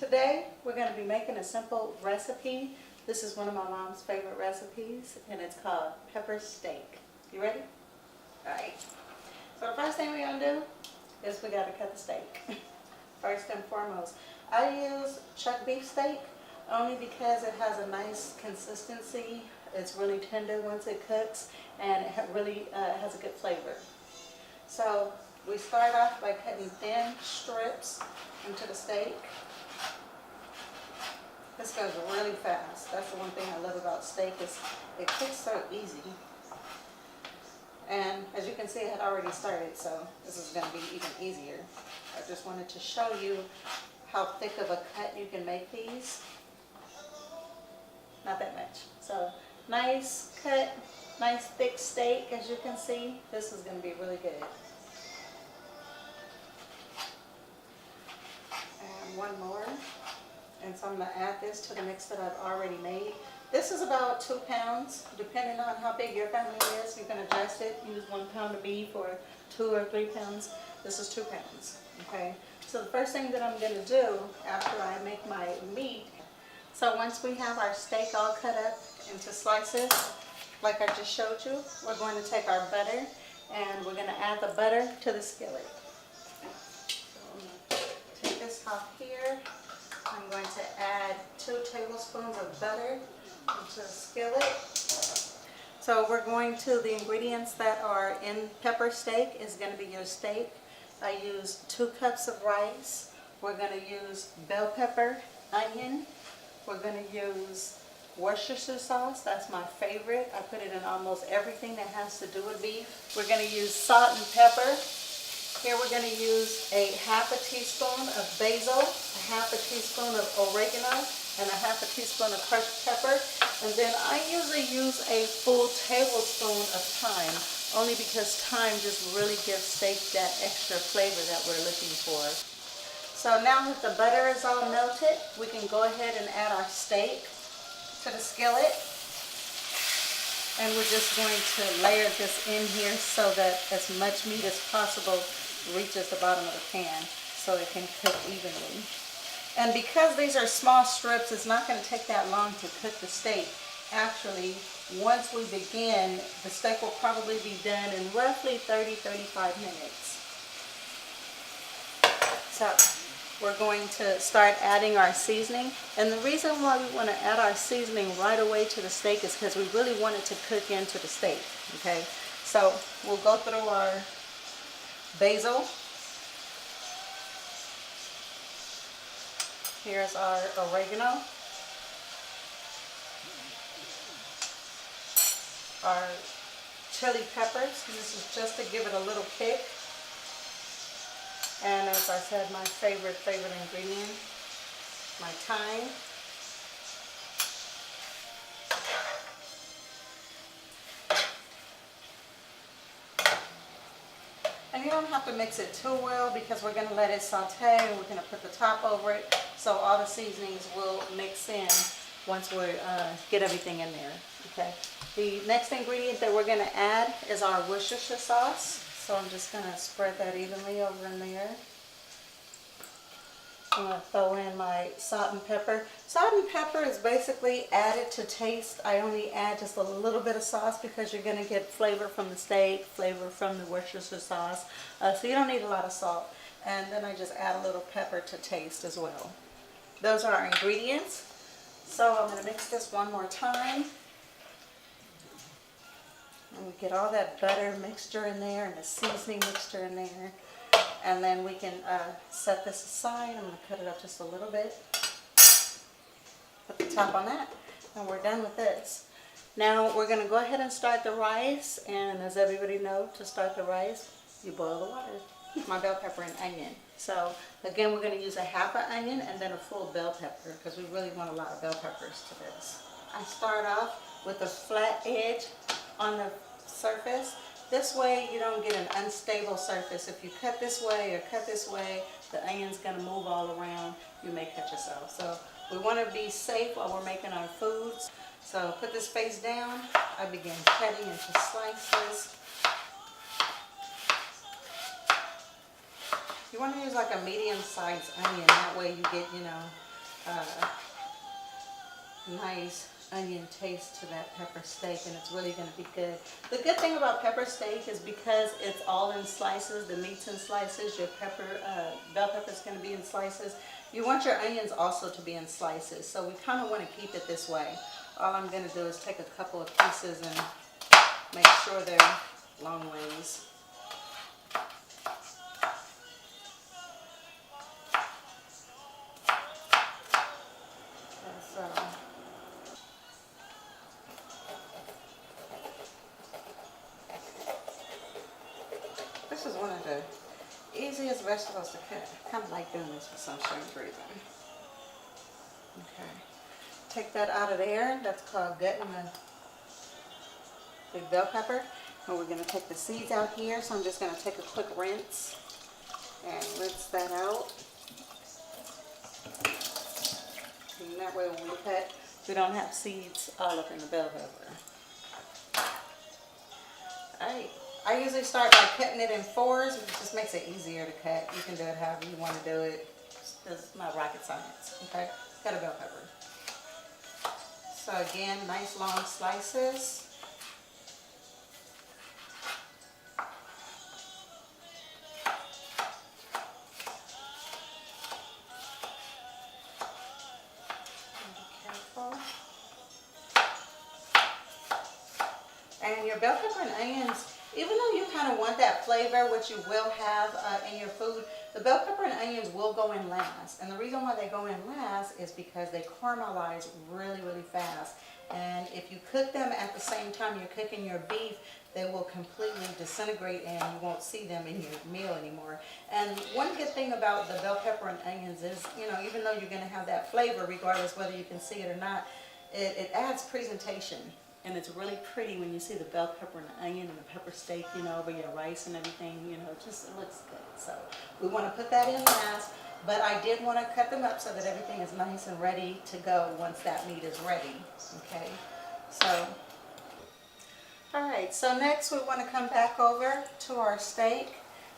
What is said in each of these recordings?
Today we're going to be making a simple recipe. This is one of my mom's favorite recipes and it's called pepper steak. You ready? Alright. So the first thing we're going to do is we got to cut the steak. First and foremost, I use chuck beef steak only because it has a nice consistency. It's really tender once it cooks and it really has a good flavor. So we start off by cutting thin strips into the steak. This goes really fast. That's the one thing I love about steak is it cooks so easy. And as you can see, it had already started, so this is going to be even easier. I just wanted to show you how thick of a cut you can make these. Not that much. So nice cut, nice thick steak, as you can see. This is going to be really good. And one more. And so I'm going to add this to the mix that I've already made. This is about 2 pounds. Depending on how big your family is, you can adjust it. Use 1 pound of beef or 2 or 3 pounds. This is 2 pounds. Okay. So the first thing that I'm going to do after I make my meat, so once we have our steak all cut up into slices, like I just showed you, we're going to take our butter and we're going to add the butter to the skillet. So I'm going to take this off here. I'm going to add 2 tablespoons of butter into the skillet. So we're going to, the ingredients that are in pepper steak is going to be your steak. I use 2 cups of rice. We're going to use bell pepper, onion. We're going to use Worcestershire sauce. That's my favorite. I put it in almost everything that has to do with beef. We're going to use salt and pepper. Here we're going to use a ½ teaspoon of basil, a ½ teaspoon of oregano, and a ½ teaspoon of crushed pepper. And then I usually use a full tablespoon of thyme, only because thyme just really gives steak that extra flavor that we're looking for. So now that the butter is all melted, we can go ahead and add our steak to the skillet. And we're just going to layer this in here so that as much meat as possible reaches the bottom of the pan so it can cook evenly. And because these are small strips, it's not going to take that long to cook the steak. Actually, once we begin, the steak will probably be done in roughly 30-35 minutes. So we're going to start adding our seasoning. And the reason why we want to add our seasoning right away to the steak is because we really want it to cook into the steak. Okay, so we'll go through our basil. Here's our oregano. Our chili peppers. This is just to give it a little kick. And as I said, my favorite ingredient, my thyme. And you don't have to mix it too well because we're going to let it saute and we're going to put the top over it so all the seasonings will mix in once we get everything in there. Okay. The next ingredient that we're going to add is our Worcestershire sauce. So I'm just going to spread that evenly over in there. I'm going to throw in my salt and pepper. Salt and pepper is basically added to taste. I only add just a little bit of sauce because you're going to get flavor from the steak, flavor from the Worcestershire sauce. So you don't need a lot of salt. And then I just add a little pepper to taste as well. Those are our ingredients. So I'm going to mix this one more time. And we get all that butter mixture in there and the seasoning mixture in there. And then we can set this aside. I'm going to cut it up just a little bit. Put the top on that. And we're done with this. Now we're going to go ahead and start the rice. And as everybody knows, to start the rice, you boil the water. My bell pepper and onion. So again, we're going to use a ½ onion and then a full bell pepper because we really want a lot of bell peppers to this. I start off with a flat edge on the surface. This way you don't get an unstable surface. If you cut this way or cut this way, the onion's going to move all around. You may cut yourself. So we want to be safe while we're making our foods. So put this face down. I begin cutting into slices. You want to use like a medium-sized onion. That way you get, nice onion taste to that pepper steak, and it's really going to be good. The good thing about pepper steak is because it's all in slices, the meat's in slices, your bell pepper is going to be in slices. You want your onions also to be in slices, so we kind of want to keep it this way. All I'm going to do is take a couple of pieces and make sure they're long ways. This is one of the easiest vegetables to cut. I kind of like doing this for some strange reason. Okay. Take that out of there. That's called gutting the big bell pepper. And we're going to take the seeds out here. So I'm just going to take a quick rinse and rinse that out. And that way when we cut, we don't have seeds all up in the bell pepper. I usually start by cutting it in fours. It just makes it easier to cut. You can do it however you want to do it. It's not rocket science. Okay? Cut a bell pepper. So again, nice long slices. And your bell pepper and onions, even though you kind of want that flavor, which you will have in your food, the bell pepper and onions will go in last. And the reason why they go in last is because they caramelize really, really fast. And if you cook them at the same time you're cooking your beef, they will completely disintegrate and you won't see them in your meal anymore. And one good thing about the bell pepper and onions is, you know, even though you're going to have that flavor, regardless whether you can see it or not, it adds presentation. And it's really pretty when you see the bell pepper and the onion and the pepper steak, you know, over your rice and everything, you know, it looks good. So we want to put that in last, but I did want to cut them up so that everything is nice and ready to go once that meat is ready, okay? So, all right, so next we want to come back over to our steak,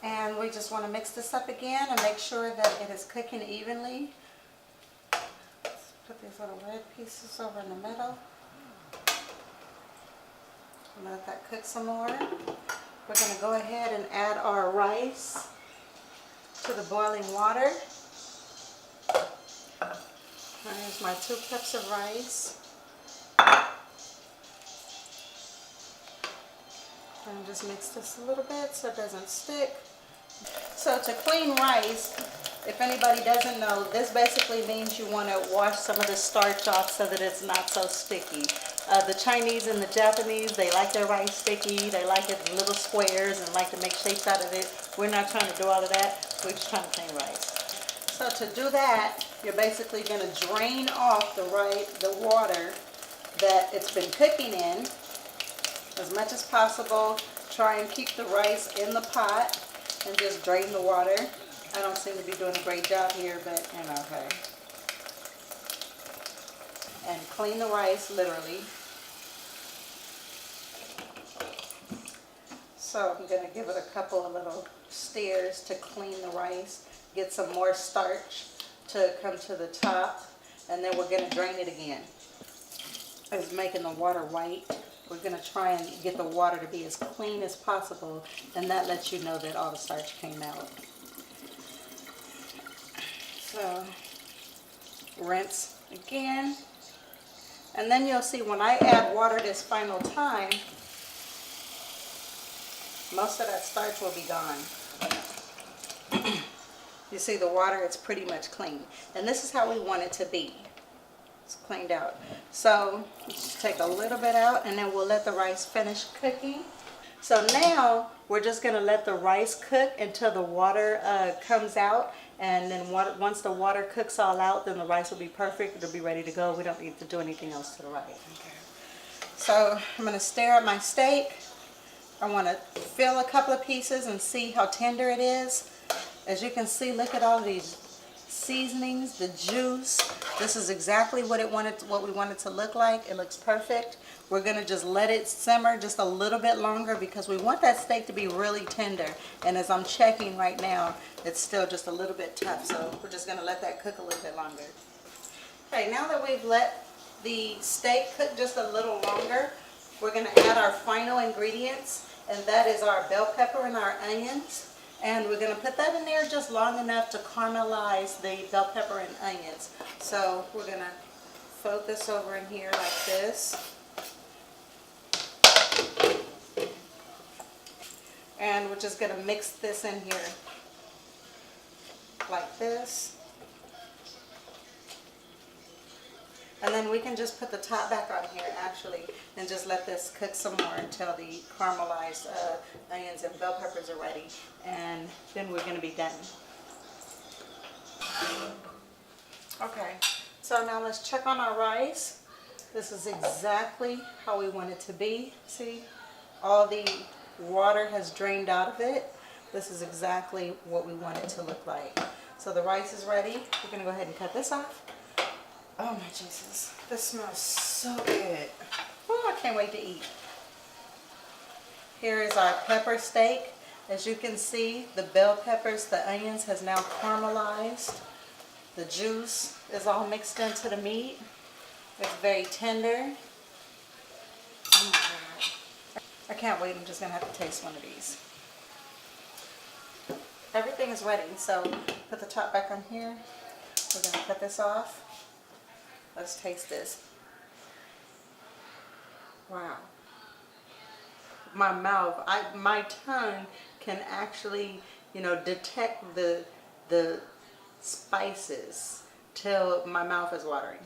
and we just want to mix this up again and make sure that it is cooking evenly. Let's put these little red pieces over in the middle. Let that cook some more. We're going to go ahead and add our rice to the boiling water. Here's my 2 cups of rice. And just mix this a little bit so it doesn't stick. So to clean rice, if anybody doesn't know, this basically means you want to wash some of the starch off so that it's not so sticky. The Chinese and the Japanese, they like their rice sticky. They like it in little squares and like to make shapes out of it. We're not trying to do all of that. We're just trying to clean rice. So to do that, you're basically going to drain off the water that it's been cooking in as much as possible. Try and keep the rice in the pot and just drain the water. I don't seem to be doing a great job here, but you know, okay. And clean the rice, literally. So I'm going to give it a couple of little stirrs to clean the rice, get some more starch to come to the top, and then we're going to drain it again. It's making the water white. We're going to try and get the water to be as clean as possible, and that lets you know that all the starch came out. So rinse again. And then you'll see when I add water this final time, most of that starch will be gone. You see the water, it's pretty much clean. And this is how we want it to be. It's cleaned out. So just take a little bit out and then we'll let the rice finish cooking. So now we're just going to let the rice cook until the water comes out. And then once the water cooks all out, then the rice will be perfect. It'll be ready to go. We don't need to do anything else to the rice. Okay. So I'm going to stir up my steak. I want to fill a couple of pieces and see how tender it is. As you can see, look at all these seasonings, the juice. This is exactly what we want it to look like. It looks perfect. We're going to just let it simmer just a little bit longer because we want that steak to be really tender. And as I'm checking right now, it's still just a little bit tough. So we're just going to let that cook a little bit longer. Okay, now that we've let the steak cook just a little longer, we're going to add our final ingredients, and that is our bell pepper and our onions. And we're going to put that in there just long enough to caramelize the bell pepper and onions. So we're going to fold this over in here like this. And we're just going to mix this in here like this. And then we can just put the top back on here actually and just let this cook some more until the caramelized onions and bell peppers are ready. And then we're going to be done. Okay, so now let's check on our rice. This is exactly how we want it to be. See, all the water has drained out of it. This is exactly what we want it to look like. So the rice is ready. We're going to go ahead and cut this off. Oh my Jesus, this smells so good. Oh, I can't wait to eat. Here is our pepper steak. As you can see, the bell peppers, the onions has now caramelized. The juice is all mixed into the meat. It's very tender. Oh my God. I can't wait. I'm just going to have to taste one of these. Everything is ready, so put the top back on here. We're going to cut this off. Let's taste this. Wow. My mouth, my tongue can actually, detect the spices till my mouth is watering.